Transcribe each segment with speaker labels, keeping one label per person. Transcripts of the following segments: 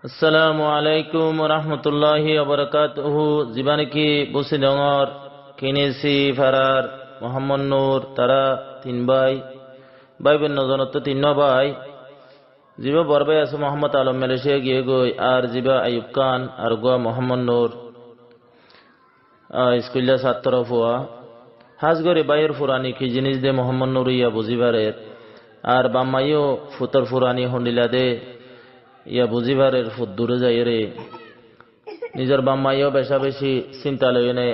Speaker 1: আসসালামু আলাইকুম রহমতুল্লাহি ওবরাকাতুহু জীবানিকি বসিডঙর কিনেছি ফারার মোহাম্মদ নূর তারা তিন ভাই ভাই বোন নজনত তিন ভাই জিবা বরবাই আছে মোহাম্মদ আলম মালয়েশিয়া গিয়ে গই আর জিবা আইয়ুব খান আর গোয়া মোহাম্মদ নূর স্কুলিয়া ছাত্র ফুয়া হাজগরে বাইয়ের ফুরানি কি জিনিস দে মোহাম্মদ নূর ইয়া বুঝিবারের আর বাম্মাইও ফুতর ফুরানি হন্ডিলা দে ইয়া বুঝিবারের ফুট দূরে যাই রে নিজের বাম্মাইও বেশা বেশি চিন্তা লইনে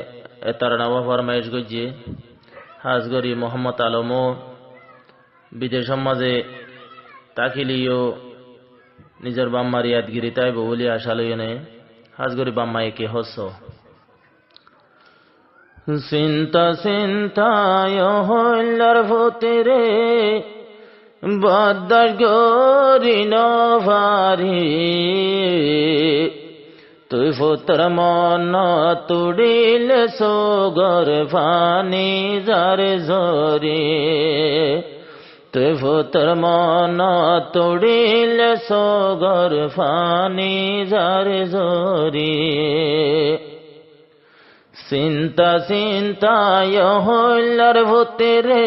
Speaker 1: এতার নামা ফরমাইশ গজিয়ে হাজগরি মোহাম্মদ আলমও বিদেশ মাঝে তাকিলিও নিজের বাম্মার ইয়াদগিরি তাই বলি আশা লইনে হাজগরি বাম্মাই কে হস চিন্তা চিন্তায় হইলার ফুতিরে বদার গরি নভারি তুই ফুতর মন তুড়িল সোগর ফানি যার জরি তুই ফুতর মন তুড়িল সোগর ফানি যার জরি চিন্তা চিন্তায় হইলার ভূতেরে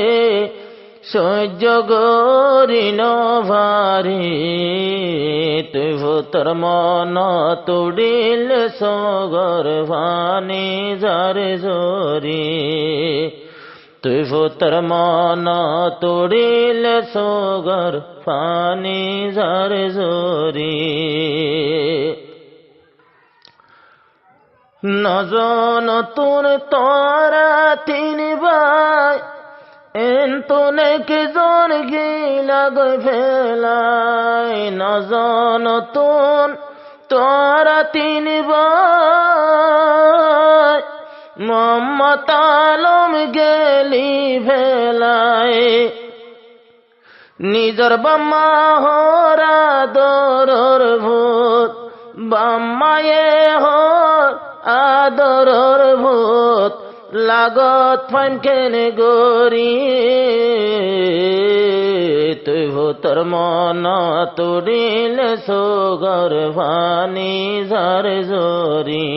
Speaker 1: সহ্য গরি নভারি তুই ভূতর মন তুড়িল সগর ভানি যার জরি তুই ভূতর মন তুড়িল সগর ফানি যার জরি নজন তোর তোরা তিন ভাই এন্তনেক জন গিলা গই ফেলাই নজন তোর তোরা তিন ভাই মোহাম্মদ আলম গেলি ফেলাই নিজর বাম্মা হরা দরর ভূত বাম্মায়ে হর আদরর ভূত লাগত ফাইন কেনে গরি তুই ভূতর মন তুড়িল সোগর ভানি যার জরি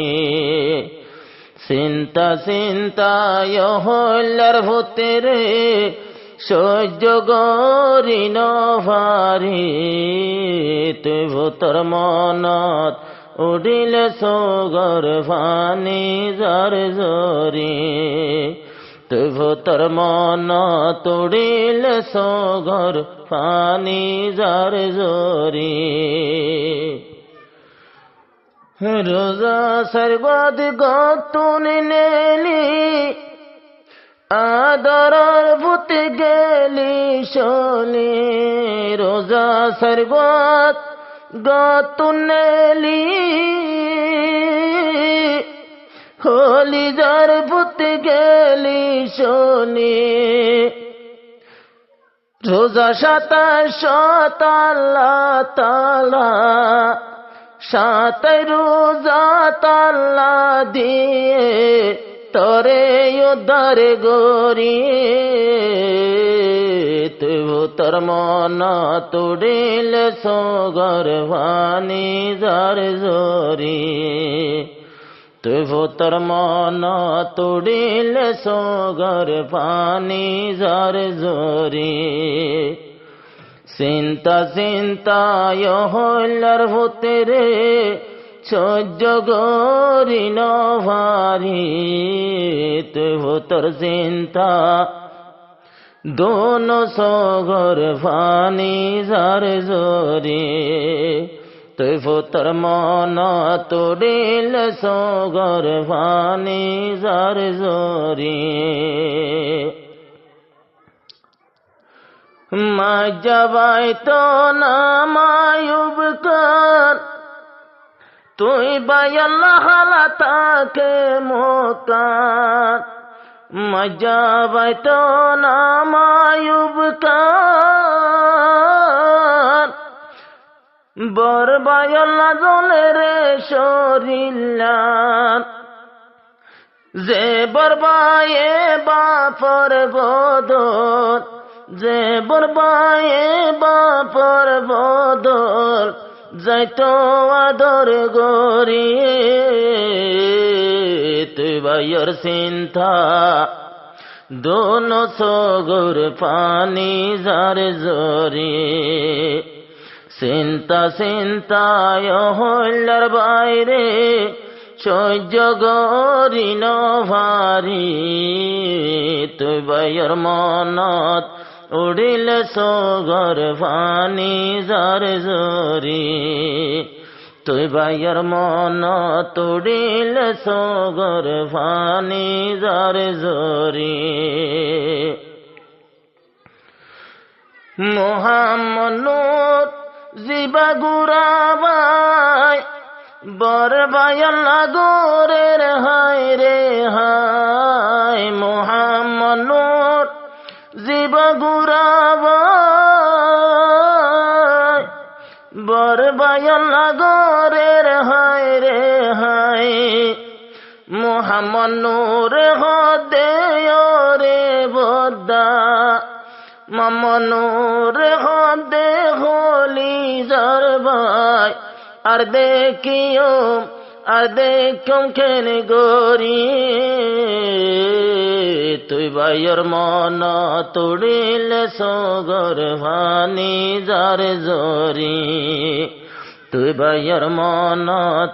Speaker 1: চিন্তা চিন্তায় হইলার ভূতেরে সহ্য গরি নভারি তুই ভূতর মনত উড়িল সোগর ফানি যার জরি তুই ভূতর মন তুড়িল সোগর ফানি যার জরি রোজা সরগদ গতুন নেলি আদরর ভূত গেলি শোলি রোজা সরগদ গতুনেলি হলি যার ভূত গেলি শোনি রোজা সাতাশ শতাল্লা তালা সাতাই রোজা তাল্লা দিয়ে তরে উদ্ধার গরি তুই ভূতর মন তুড়িল সোগর ভানি যার জরি তুই ভূতর মন তুড়িল সোগর ভানি যার জরি চিন্তা চিন্তায় হইলার ভূতেরে সহ্য গরি নভারি তুই ভূতর চিন্তা দোনো সগর ফানি যার জরি তুই ভূতর মন তুড়িল সগর ফানি যার জরি মাজাবাই তো নামায়ুব কান তুই বাই আল্লাহ তাকে মোকান মজাবাই তো নামায়ুব কান বরবাই আল্লাহ জলে রে শরিল্লান যে বরবায়ে বাপর বদল যে বরবায়ে বাপর বদল যাইতো আদর গরি তুই বাইয়ের চিন্তা দোনো সগর পানি যার জরি চিন্তা চিন্তায় হইলার বাইরে সহ্য গরি নভারি তুই বাইয়ের মনত উড়িলে সগর পানি যার জরি তুই বাইয়ের মনত উড়িলে সগর পানি যার জরি মোহাম্মদ জিবা গুরাবাই বর বায়াল লাগরের হায় রে হায় মোহাম্মদ জিবা গুরাবাই বর বায়াল লাগরের হায় রে হায় মোহাম্মদ হদে রে বদ্দা মামনুর হদে হলি যার ভাই আর দেখিও কেন গরি তুই বাইয়ের মন তুড়িলে সগর ভানি যার জরি তুই বাইয়ের মন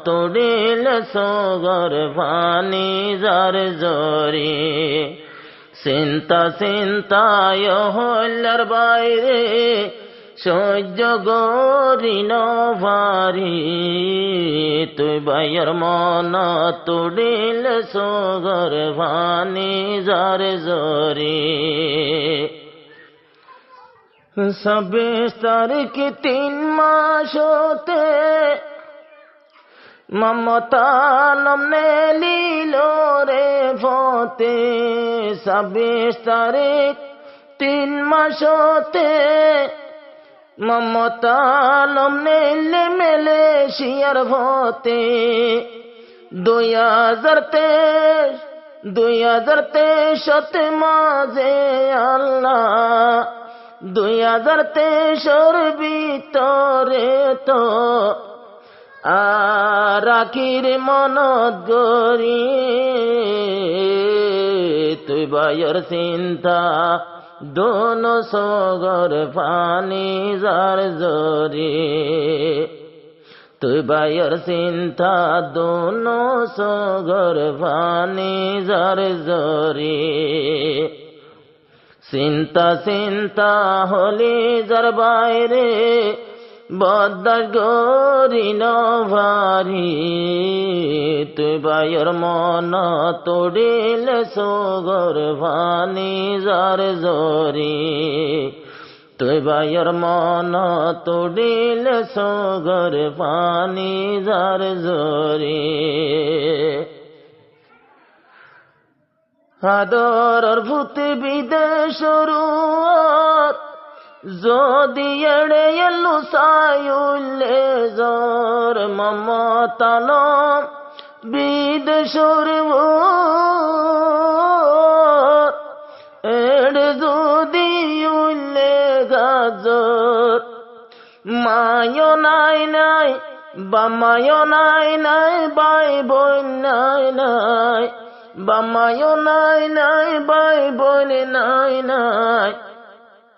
Speaker 1: তুড়িলে সগর ভানি যার জরি চিন্তা চিন্তায় হইলার বাইরে সহ্য গরি নভারি তুই বাইয়ের মন তুড়িলে সগর ভানি যার জরি 26 তারিখ 3 মাস হতে মমতা নমনে লীল রে ফতে 26 তারিখ 3 মাস হতে মমতা নমনে মেলে শিয়ার ফতে 2023 মাঝে আল্লাহ 2023 ভিতরে তো রাখির মনত গরি তুই বাইয়ের চিন্তা দোনো সগর পানি যার জরি তুই বাইয়ের চিন্তা দোনো সগর পানি যার জরি চিন্তা চিন্তা হলি যার বাইরে বদাস গরি নভারি তুই বাইয়ের মন তুড়িলে সগর ভানি যার জরি তুই বাইয়ের মন তুড়িলে সগর ভানি যার জরি আদরর ভূতি বিদেশরু যদি এড়ে এলু সাইলে জর মমতান বিদেশর এড়ে যদি উল্লে গাজর মায় নাই নাই বামায় নাই নাই বাই বোন নাই নাই বামায় নাই নাই বাই বোন নাই নাই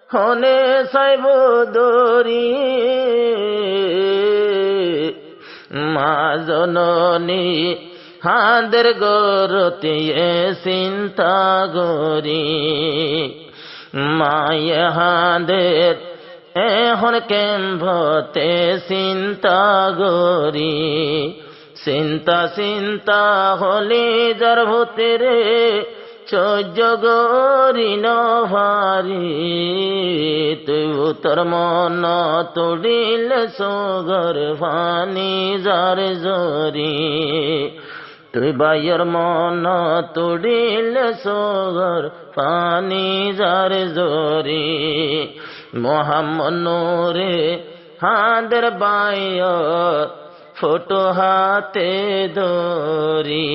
Speaker 1: হনে সাইব দরি মা জননী হাঁদের গরতে চিন্তা গরি মায়ে হাঁদের এখন কেম্ভতে চিন্তা গরি চিন্তা চিন্তা হলে যার ভূতেরে সহ্য গরি নভারি তুই তোর মন তুড়িলে সগর ভানি যার জরি তুই বাইয়ের মন তুড়িলে সগর পানি যার জরি মোহাম্মদ নূরে হাঁদের বাইয়র ফটো হাতে ধরি।